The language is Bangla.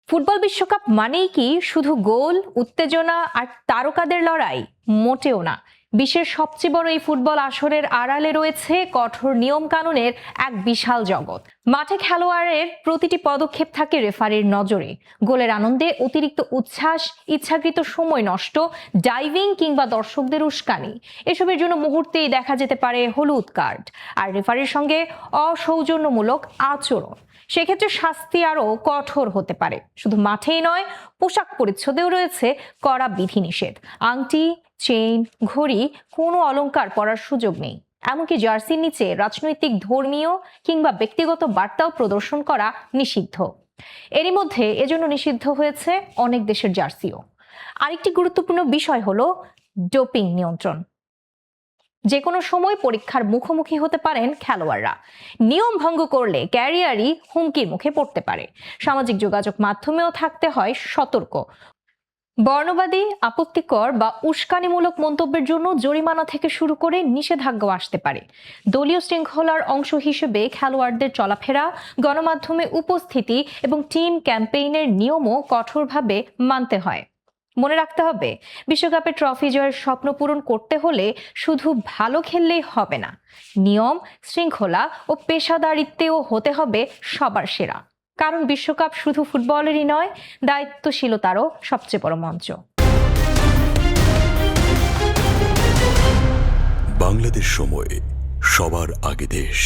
ফুটবল বিশ্বকাপ মানেই কি শুধু গোল, উত্তেজনা আর তারকাদের লড়াই? মোটেও না। বিশ্বের সবচেয়ে বড় এই ফুটবল আসরের আড়ালে রয়েছে কঠোর নিয়ম কানুনের এক বিশাল জগৎ। মাঠে খেলোয়াড়ের প্রতিটি পদক্ষেপ থাকে রেফারির নজরে। গোলের আনন্দে অতিরিক্ত উচ্ছ্বাস, ইচ্ছাকৃত সময় নষ্ট, ডাইভিং কিংবা দর্শকদের উস্কানি, এসবের জন্য মুহূর্তেই দেখা যেতে পারে হলুদ কার্ড আর রেফারির সঙ্গে অসৌজন্যমূলক আচরণ। সেক্ষেত্রে শাস্তি আরও কঠোর হতে পারে। শুধু মাঠেই নয়, পোশাক পরিচ্ছদেও রয়েছে কড়া বিধিনিষেধ। আংটি, চেইন, ঘড়ি, কোনো অলংকার পরার সুযোগ নেই। এমনকি জার্সির নিচে রাজনৈতিক, ধর্মীয় কিংবা ব্যক্তিগত বার্তাও প্রদর্শন করা নিষিদ্ধ। এরই মধ্যে এজন্য নিষিদ্ধ হয়েছে অনেক দেশের জার্সিও। আরেকটি গুরুত্বপূর্ণ বিষয় হলো ডোপিং নিয়ন্ত্রণ। যে কোনো সময় পরীক্ষার মুখোমুখি হতে পারেন খেলোয়াড়রা। নিয়ম ভঙ্গ করলে ক্যারিয়ারই হুমকির মুখে পড়তে পারে। সামাজিক যোগাযোগ মাধ্যমেও থাকতে হয় সতর্ক। বর্ণবাদী, আপত্তিকর বা উস্কানিমূলক মন্তব্যের জন্য জরিমানা থেকে শুরু করে নিষেধাজ্ঞাও আসতে পারে। দলীয় শৃঙ্খলার অংশ হিসেবে খেলোয়াড়দের চলাফেরা, গণমাধ্যমে উপস্থিতি এবং টিম ক্যাম্পেইনের নিয়মও কঠোরভাবে মানতে হয়। মনে রাখতে হবে, বিশ্বকাপে ট্রফি জয়ের স্বপ্ন পূরণ করতে হলে শুধু ভালো খেললেই হবে না। নিয়ম, শৃঙ্খলা ও পেশাদারিত্বেও হতে হবে সবার সেরা। কারণ বিশ্বকাপ শুধু ফুটবলেরই নয়, দায়িত্বশীলতারও সবচেয়ে বড় মঞ্চ। বাংলাদেশ সময়, সবার আগে দেশ।